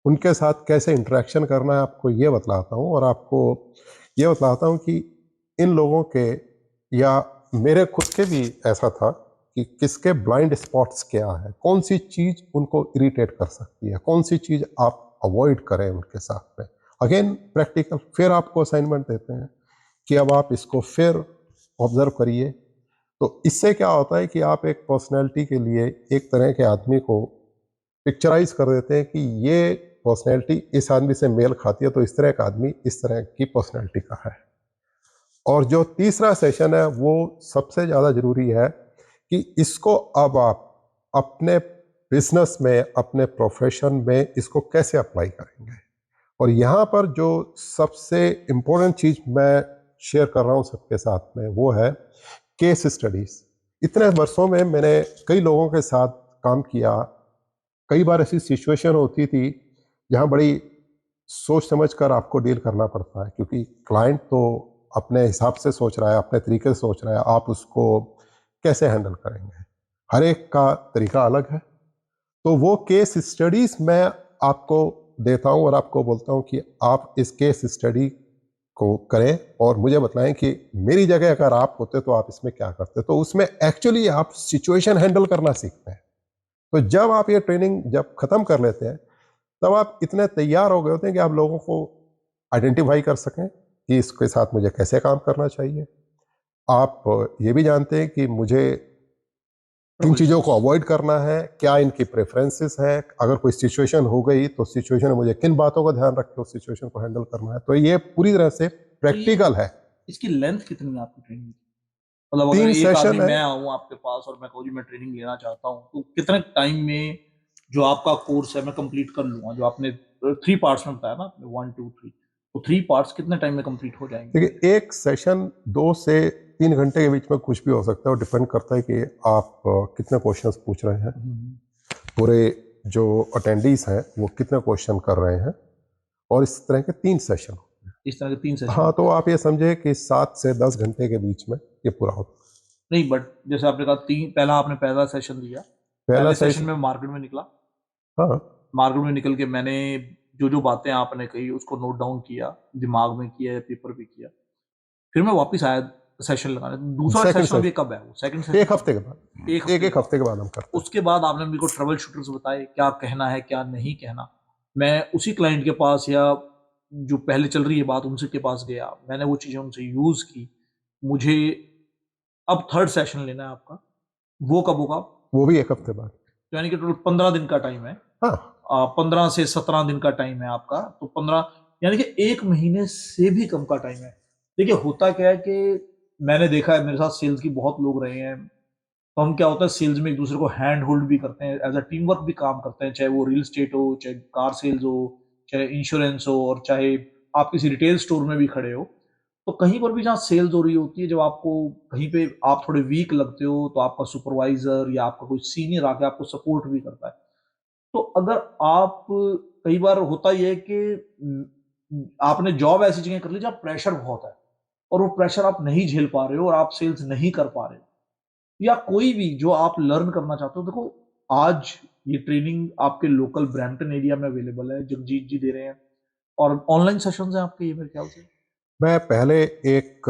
उनके साथ कैसे इंटरेक्शन करना है आपको ये बतलाता हूँ, और आपको ये बतलाता हूँ कि इन लोगों के, या मेरे खुद के भी ऐसा था कि किसके ब्लाइंड स्पॉट्स क्या है, कौन सी चीज़ उनको इरिटेट कर सकती है, कौन सी चीज़ आप अवॉइड करें उनके साथ में। अगेन प्रैक्टिकल, फिर आपको असाइनमेंट देते हैं कि अब आप इसको फिर ऑब्जर्व करिए। तो इससे क्या होता है कि आप एक पर्सनैलिटी के लिए एक तरह के आदमी को पिक्चराइज कर देते हैं कि ये पर्सनैलिटी इस आदमी से मेल खाती है, तो इस तरह का आदमी इस तरह की पर्सनैलिटी का है। और जो तीसरा सेशन है वो सबसे ज़्यादा ज़रूरी है कि इसको अब आप अपने बिजनेस में, अपने प्रोफेशन में इसको कैसे अप्लाई करेंगे। और यहाँ पर जो सबसे इम्पोर्टेंट चीज़ मैं शेयर कर रहा हूँ सबके साथ में, वो है केस स्टडीज़। इतने वर्षों में मैंने कई लोगों के साथ काम किया। कई बार ऐसी सिचुएशन होती थी जहाँ बड़ी सोच समझ कर आपको डील करना पड़ता है, क्योंकि क्लाइंट तो अपने हिसाब से सोच रहा है, अपने तरीके से सोच रहा है, आप उसको कैसे हैंडल करेंगे। हर एक का तरीका अलग है। तो वो केस स्टडीज मैं आपको देता हूं और आपको बोलता हूं कि आप इस केस स्टडी को करें और मुझे बताएं कि मेरी जगह अगर आप होते तो आप इसमें क्या करते। तो उसमें एक्चुअली आप सिचुएशन हैंडल करना सीखते हैं। तो जब आप ये ट्रेनिंग जब खत्म कर लेते हैं तब आप इतने तैयार हो गए होते हैं कि आप लोगों को आइडेंटिफाई कर सकें कि इसके साथ मुझे कैसे काम करना चाहिए। आप ये भी जानते हैं कि मुझे किन चीज़ों को अवॉइड करना है, क्या इनकी प्रेफरेंसेस है, अगर कोई सिचुएशन हो गई तो सिचुएशन में मुझे किन बातों का ध्यान रख के उस सिचुएशन को हैंडल करना है। तो ये पूरी तरह से तो ये प्रैक्टिकल है। इसकी लेंथ कितनी है आपकी ट्रेनिंग की? मतलब अगर 3 एक आदमी सेशन है। मैं आऊँ आपके पास और मैं कहूँ जी मैं ट्रेनिंग लेना चाहता हूँ, तो कितने टाइम में जो आपका कोर्स है मैं कंप्लीट कर लूँगा? जो आपने 3 पार्ट्स में बताया ना आपने 1, 2, 3, तो 3 पार्ट्स कितने टाइम में कंप्लीट हो जाएँगे? देखिए एक सेशन 2 से 3 घंटे के बीच में कुछ भी हो सकता है और डिपेंड करता है कि आप कितने क्वेश्चंस पूछ रहे हैं, हुँ, पूरे जो अटेंडीज हैं वो कितने क्वेश्चन कर रहे हैं, और इस तरह के 3 सेशन। इस तरह के 3 सेशन हाँ, होते तो हैं। आप ये समझे कि 7 से 10 घंटे के बीच में ये पूरा होता है। नहीं बट जैसे आपने कहा 3 पहला आपने पहला सेशन दिया, पहला पहले सेशन सेशन। में मार्केट में निकला, हाँ, मार्केट में निकल के मैंने जो-जो बातें आपने कही उसको नोट डाउन किया, दिमाग में किया या पेपर पे किया। फिर मैं वापस आया सेशन लगाने। दूसरा सेकंड सेशन अभी सेशन कब है वो? सेकंड सेशन 1 कब हफ्ते के है? 1 बाद, हफ्ते के 1-1 बाद। हफ्ते के बाद हम करते हैं। उसके बाद आपने मेरे को ट्रबल शूटर्स बताए, क्या कहना है, क्या नहीं कहना। मैं उसी क्लाइंट के पास या जो पहले चल रही है बात उनसे के पास गया। मैंने वो चीज़ें उनसे यूज़ की। मुझे अब थर्ड सेशन लेना है आपका, वो कब होगा? वो भी 1 हफ्ते बाद। तो यानी कि टोटल 15 दिन का टाइम है। हाँ, 15 से 17 दिन का टाइम है आपका, तो 15 यानी कि 1 महीने से भी कम का टाइम है। देखिए, होता क्या है कि मैंने देखा है मेरे साथ सेल्स की बहुत लोग रहे हैं, तो हम क्या होता है सेल्स में एक-दूसरे को हैंड होल्ड भी करते हैं, एज़ अ टीम वर्क भी काम करते हैं, चाहे वो रियल एस्टेट हो, चाहे कार सेल्स हो, चाहे इंश्योरेंस हो और चाहे आप किसी रिटेल स्टोर में भी खड़े हो। तो कहीं पर भी जहाँ सेल्स हो रही होती है, जब आपको कहीं पे आप थोड़े वीक लगते हो, तो आपका सुपरवाइज़र या आपका कोई सीनियर आके आपको सपोर्ट भी करता है। तो अगर आप कई बार होता ये है कि आपने जॉब ऐसी जगह कर ली जहाँ प्रेशर बहुत है और वो प्रेशर आप नहीं झेल पा रहे हो और आप सेल्स नहीं कर पा रहे हो या कोई भी जो आप लर्न करना चाहते हो। देखो, आज ये ट्रेनिंग आपके लोकल ब्रैम्पटन एरिया में अवेलेबल है, जगजीत जी दे रहे हैं और ऑनलाइन सेशंस हैं आपके ये मेरे ख्याल से। मैं पहले एक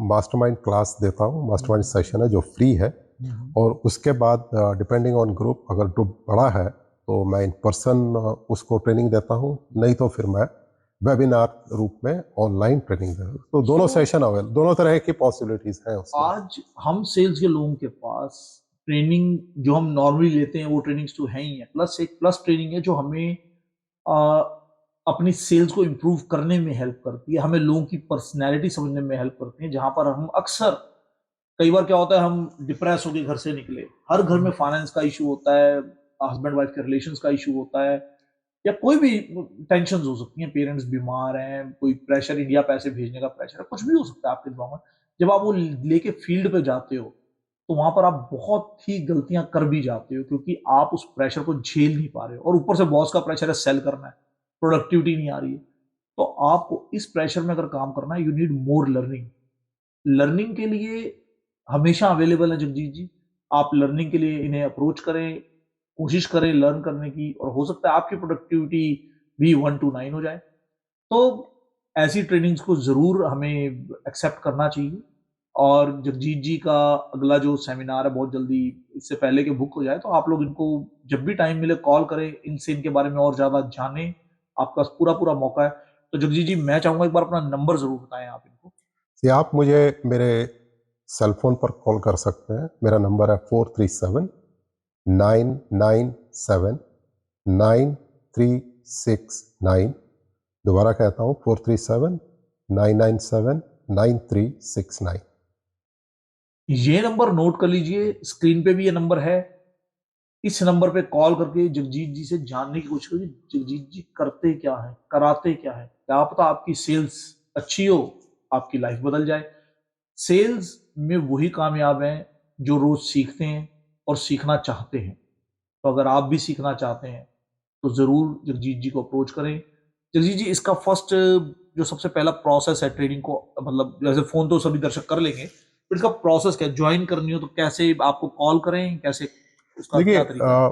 मास्टरमाइंड क्लास देता हूँ, मास्टरमाइंड सेशन है जो फ्री है। हम्म। और उसके बाद डिपेंडिंग ऑन ग्रुप, अगर ग्रुप बड़ा है तो मैं इन पर्सन उसको ट्रेनिंग देता हूँ, नहीं तो फिर मैं वेबिनार रूप में ऑनलाइन ट्रेनिंग देता हूँ। तो दोनों तो सेशन अवेलेबल, दोनों तरह की पॉसिबिलिटीज़ हैं उसमें। आज हम सेल्स के लोगों के पास ट्रेनिंग जो हम नॉर्मली लेते हैं वो ट्रेनिंग्स तो है ही है, प्लस एक प्लस ट्रेनिंग है जो हमें अ, अपनी सेल्स को इम्प्रूव करने में हेल्प करती है, हमें लोगों की पर्सनैलिटी समझने में हेल्प करती है, जहाँ पर हम अक्सर कई बार क्या होता है हम डिप्रेस होके घर से निकले, हर घर में फाइनेंस का इशू होता है, हस्बैंड वाइफ के रिलेशंस का इशू होता है या कोई भी टेंशंस हो सकती हैं, पेरेंट्स बीमार हैं, कोई प्रेशर इंडिया पैसे भेजने का प्रेशर है, कुछ भी हो सकता है आपके दिमाग में। जब आप वो लेके फील्ड पे जाते हो, तो वहाँ पर आप बहुत ही गलतियाँ कर भी जाते हो क्योंकि आप उस प्रेशर को झेल नहीं पा रहे हो और ऊपर से बॉस का प्रेशर है सेल करना है, प्रोडक्टिविटी नहीं आ रही है। तो आपको इस प्रेशर में अगर काम करना है, you need more learning. Learning के लिए हमेशा अवेलेबल है जगजीत जी। आप लर्निंग के लिए इन्हें अप्रोच करें, कोशिश करें लर्न करने की और हो सकता है आपकी प्रोडक्टिविटी भी 1 टू 9 हो जाए। तो ऐसी ट्रेनिंग्स को ज़रूर हमें एक्सेप्ट करना चाहिए और जगजीत जी का अगला जो सेमिनार है बहुत जल्दी इससे पहले कि बुक हो जाए, तो आप लोग इनको जब भी टाइम मिले कॉल करें, इनसे इनके बारे में और ज़्यादा जानें, आपका पूरा-पूरा मौका है। तो जगजीत जी मैं चाहूँगा एक बार अपना नंबर ज़रूर बताएँ आप इनको। कि आप मुझे मेरे सेल फोन पर कॉल कर सकते हैं। मेरा नंबर है 437-997-9369। दोबारा कहता हूँ 437-997-9369। ये नंबर नोट कर लीजिए, स्क्रीन पे भी ये नंबर है। इस नंबर पे कॉल करके जगजीत जी से जानने की कोशिश करिए, जगजीत जी करते क्या हैं, कराते क्या हैं? क्या पता आपकी सेल्स अच्छी हो, आपकी लाइफ बदल जाए। सेल्स में वही कामयाब हैं, जो रोज़ सीखते हैं और सीखना चाहते हैं। तो अगर आप भी सीखना चाहते हैं, तो ज़रूर जगजीत जी को अप्रोच करें। जगजीत जी इसका फर्स्ट जो सबसे पहला प्रोसेस है ट्रेनिंग को मतलब जैसे फ़ोन तो सभी दर्शक कर लेंगे, फिर इसका प्रोसेस क्या, ज्वाइन करनी हो तो कैसे आपको कॉल करें, कैसे उसका देखिए क्या तरीका है?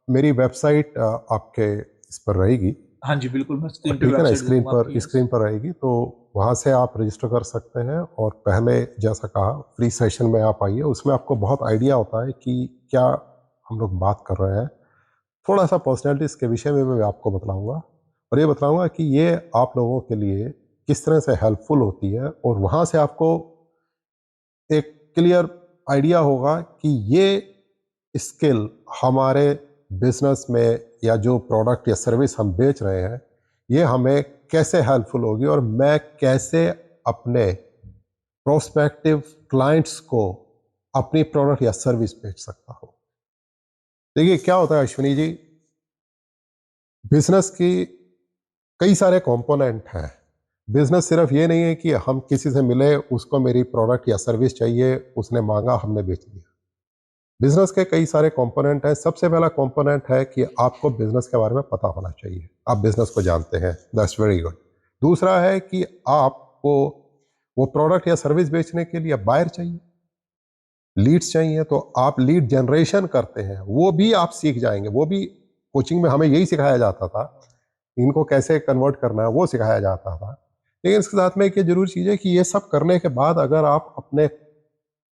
मेरी वेबसाइट आपके इस पर रहेगी, हाँ जी, बिल्कुल, मैं स्क्रीन पे ठीक है ना, वेबसाइट दे दूँगा आपकी, यस। स्क्रीन पर रहेगी, तो वहाँ से आप रजिस्टर कर सकते हैं। और पहले जैसा कहा, फ्री सेशन में आप आइए, उसमें आपको बहुत आइडिया होता है कि क्या हम लोग बात कर रहे हैं। थोड़ा सा पर्सनैलिटीज़ के विषय में मैं आपको बतलाऊँगा, और ये बताऊँगा कि ये आप लोगों के लिए किस तरह से हेल्पफुल होती है, और वहाँ से आपको एक क्लियर आइडिया होगा कि ये स्किल हमारे बिजनेस में, या जो प्रोडक्ट या सर्विस हम बेच रहे हैं, ये हमें कैसे हेल्पफुल होगी, और मैं कैसे अपने प्रोस्पेक्टिव क्लाइंट्स को अपनी प्रोडक्ट या सर्विस बेच सकता हूँ। देखिए क्या होता है अश्विनी जी, बिजनेस की कई सारे कंपोनेंट हैं। बिजनेस सिर्फ ये नहीं है कि हम किसी से मिले, उसको मेरी प्रोडक्ट या सर्विस चाहिए, उसने मांगा, हमने बेच दिया। बिजनेस के कई सारे कंपोनेंट हैं। सबसे पहला कंपोनेंट है कि आपको बिजनेस के बारे में पता होना चाहिए, आप बिजनेस को जानते हैं, दैट्स वेरी गुड। दूसरा है कि आपको वो प्रोडक्ट या सर्विस बेचने के लिए बायर चाहिए, लीड्स चाहिए, तो आप लीड जनरेशन करते हैं, वो भी आप सीख जाएंगे। वो भी कोचिंग में हमें यही सिखाया जाता था, इनको कैसे कन्वर्ट करना है वो सिखाया जाता था। लेकिन इसके साथ में एक ये जरूरी चीज़ है कि ये सब करने के बाद अगर आप अपने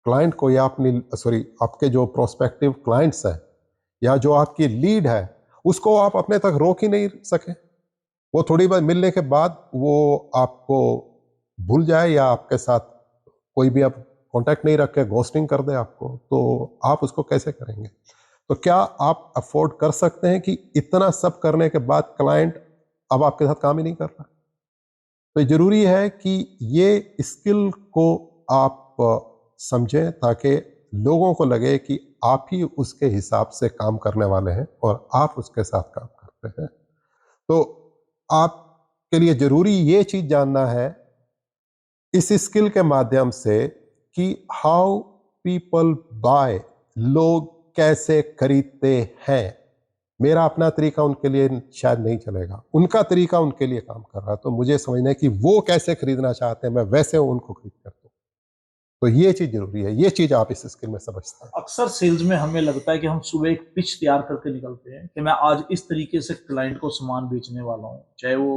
क्लाइंट को, या अपनी सॉरी आपके जो प्रोस्पेक्टिव क्लाइंट्स हैं, या जो आपकी लीड है, उसको आप अपने तक रोक ही नहीं सके, वो थोड़ी बार मिलने के बाद वो आपको भूल जाए, या आपके साथ कोई भी आप कांटेक्ट नहीं रख के घोस्टिंग कर दे आपको, तो आप उसको कैसे करेंगे? तो क्या आप अफोर्ड कर सकते हैं कि इतना सब करने के बाद क्लाइंट अब आपके साथ काम ही नहीं कर रहा? तो ये जरूरी है कि ये स्किल को आप समझें, ताकि लोगों को लगे कि आप ही उसके हिसाब से काम करने वाले हैं, और आप उसके साथ काम करते हैं। तो आपके लिए जरूरी ये चीज जानना है इस स्किल के माध्यम से कि हाउ पीपल बाय, लोग कैसे खरीदते हैं। मेरा अपना तरीका उनके लिए शायद नहीं चलेगा, उनका तरीका उनके लिए काम कर रहा है, तो मुझे समझना है कि वो कैसे खरीदना चाहते हैं, मैं वैसे उनको खरीद कर दूं। तो ये चीज जरूरी है, ये चीज आप इस स्किल में समझते हैं। अक्सर सेल्स में हमें लगता है कि हम सुबह एक पिच तैयार करके निकलते हैं कि मैं आज इस तरीके से क्लाइंट को सामान बेचने वाला हूँ, चाहे वो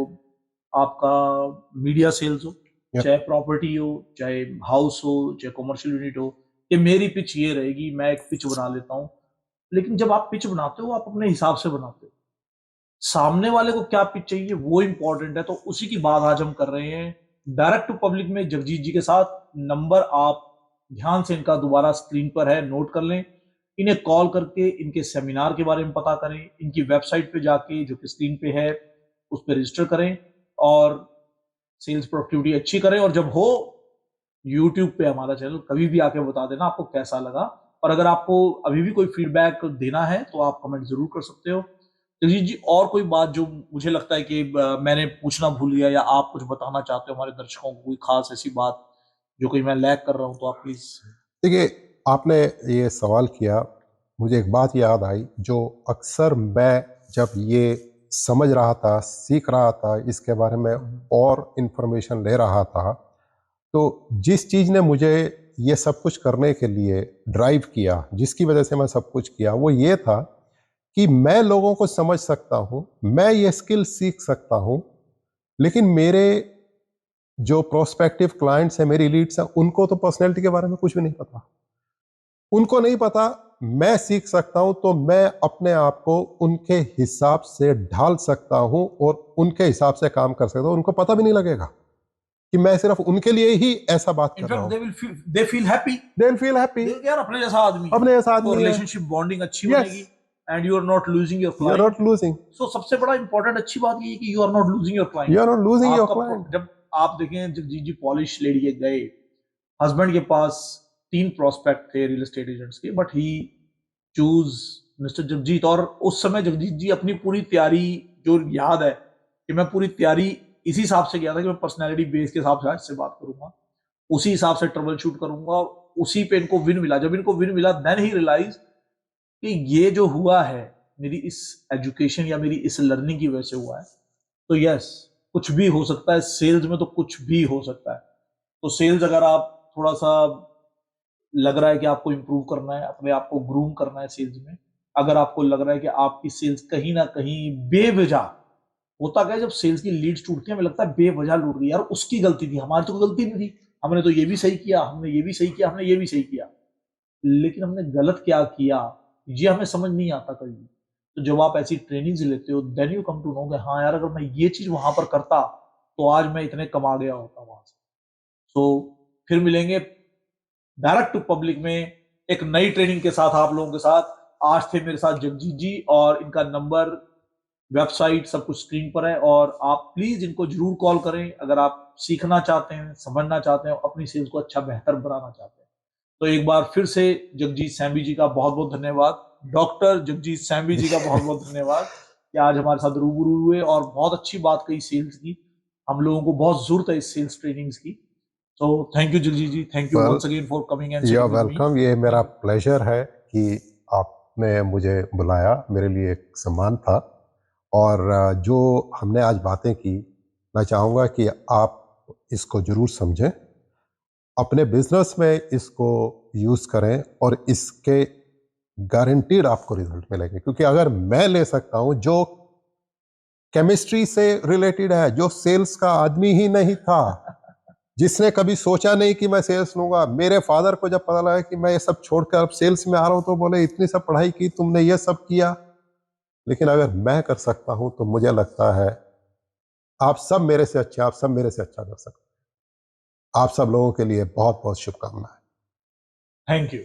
आपका मीडिया सेल्स हो, या चाहे प्रॉपर्टी हो, चाहे हाउस हो, चाहे कमर्शियल यूनिट हो, कि मेरी पिच ये रहेगी, मैं एक पिच बना लेता हूँ। लेकिन जब आप पिच बनाते हो, आप अपने हिसाब से बनाते हो, सामने वाले को क्या पिच चाहिए वो इंपॉर्टेंट है। तो उसी की बात आज हम कर रहे हैं डायरेक्ट टू पब्लिक में जगजीत जी के साथ। नंबर आप ध्यान से इनका दोबारा स्क्रीन पर है, नोट कर लें। इन्हें कॉल करके इनके सेमिनार के बारे में पता करें, इनकी वेबसाइट पे जाके जो कि स्क्रीन पे है उस पर रजिस्टर करें, और सेल्स प्रोडक्टिविटी अच्छी करें। और जब हो यूट्यूब पे हमारा चैनल कभी भी आके बता देना आपको कैसा लगा। और अगर आपको अभी भी कोई फीडबैक देना है तो आप कमेंट जरूर कर सकते हो। जगजीत जी, और कोई बात जो मुझे लगता है कि मैंने पूछना भूल गया, या आप कुछ बताना चाहते हो हमारे दर्शकों को, कोई खास ऐसी बात जो कोई मैं लैग कर रहा हूं, तो आप प्लीज। देखिए, आपने ये सवाल किया, मुझे एक बात याद आई, जो अक्सर मैं जब ये समझ रहा था, सीख रहा था, इसके बारे में और इन्फॉर्मेशन ले रहा था, तो जिस चीज़ ने मुझे ये सब कुछ करने के लिए ड्राइव किया, जिसकी वजह से मैं सब कुछ किया, वो ये था कि मैं लोगों को समझ सकता हूँ, मैं ये स्किल सीख सकता हूँ, लेकिन मेरे जो प्रोस्पेक्टिव क्लाइंट्स हैं, मेरी लीड्स हैं, उनको तो पर्सनैलिटी के बारे में कुछ भी नहीं पता। उनको नहीं पता, मैं सीख सकता हूं, तो मैं अपने आप को उनके हिसाब से ढाल सकता हूं, और उनके हिसाब से काम कर सकता हूं। उनको पता भी नहीं लगेगा कि मैं सिर्फ उनके लिए ही ऐसा बात कर रहा इनफैक्ट हूं। They feel happy, they will feel happy, यार अपने जैसा आदमी है, अपने ऐसा तो आदमी है। रिलेशनशिप बॉन्डिंग अच्छी यस, बनेगी, and you are not losing your you are client. Not losing, so सबसे बड़ा इंपॉर्टेंट अच्छी बात ये है कि you are not losing your client. You are not losing your आपका क्लाइंट। जब आप देखें, जगजीत जी पॉलिश लेडी के गए, हस्बैंड के पास 3 प्रोस्पेक्ट थे रियल एस्टेट एजेंट्स के, but he choose mister Jagjit. और उस समय जगजीत जी अपनी पूरी तैयारी, जो याद है कि मैं पूरी तैयारी इसी हिसाब से किया था कि मैं पर्सनैलिटी बेस के हिसाब से आज से बात करूंगा, उसी हिसाब से ट्रबल शूट करूंगा, और उसी पे इनको विन मिला। जब इनको विन मिला, देन ही रियलाइज कि ये जो हुआ है मेरी इस एजुकेशन या मेरी इस लर्निंग की वजह से हुआ है। तो यस, कुछ भी हो सकता है सेल्स में, तो कुछ भी हो सकता है। तो सेल्स अगर आप थोड़ा सा लग रहा है कि आपको इम्प्रूव करना है, अपने आप को ग्रूम करना है सेल्स में, अगर आपको लग रहा है कि आपकी सेल्स कहीं ना कहीं बेवजह, होता क्या है जब सेल्स की लीड्स टूटती है, हमें लगता है बेवजह लूट गई यार, उसकी गलती थी, हमारी तो गलती नहीं थी, हमने तो ये भी सही किया, हमने ये भी सही किया, हमने ये भी सही किया, लेकिन हमने गलत क्या किया ये हमें समझ नहीं आता कभी भी। तो जब आप ऐसी ट्रेनिंग्स लेते हो, then you come to know कि हाँ यार, अगर मैं ये चीज वहां पर करता तो आज मैं इतने कमा गया होता वहां से। सो फिर मिलेंगे डायरेक्ट टू पब्लिक में एक नई ट्रेनिंग के साथ आप लोगों के साथ। आज थे मेरे साथ जगजीत जी, और इनका नंबर, वेबसाइट सब कुछ स्क्रीन पर है, और आप प्लीज इनको जरूर कॉल करें अगर आप सीखना चाहते हैं, समझना चाहते हैं, अपनी सेल्स को अच्छा बेहतर बनाना चाहते हैं। तो एक बार फिर से जगजीत सैम्बी जी का बहुत बहुत धन्यवाद, डॉक्टर जगजीत सैम्बी जी का बहुत बहुत धन्यवाद कि आज हमारे साथ रूबरू हुए और बहुत अच्छी बात कही सेल्स की। हम लोगों को बहुत जरूरत है इस सेल्स ट्रेनिंग्स की। So thank you Jagjit ji, thank you well, once again for coming and you are sitting with me. Welcome. ये मेरा प्लेजर है कि आपने मुझे बुलाया, मेरे लिए एक सम्मान था। और जो हमने आज बातें की, मैं चाहूँगा कि आप इसको ज़रूर समझें, अपने बिजनेस में इसको यूज़ करें, और इसके गारंटीड आपको रिजल्ट मिलेंगे। क्योंकि अगर मैं ले सकता हूँ जो केमिस्ट्री से रिलेटेड है, जो सेल्स का आदमी ही नहीं था, जिसने कभी सोचा नहीं कि मैं सेल्स लूंगा, मेरे फादर को जब पता लगा कि मैं ये सब छोड़कर अब सेल्स में आ रहा हूं, तो बोले इतनी सब पढ़ाई की तुमने, ये सब किया। लेकिन अगर मैं कर सकता हूं तो मुझे लगता है आप सब मेरे से अच्छे, आप सब मेरे से अच्छा कर सकते हैं। आप सब लोगों के लिए बहुत बहुत शुभकामनाएं। Thank you.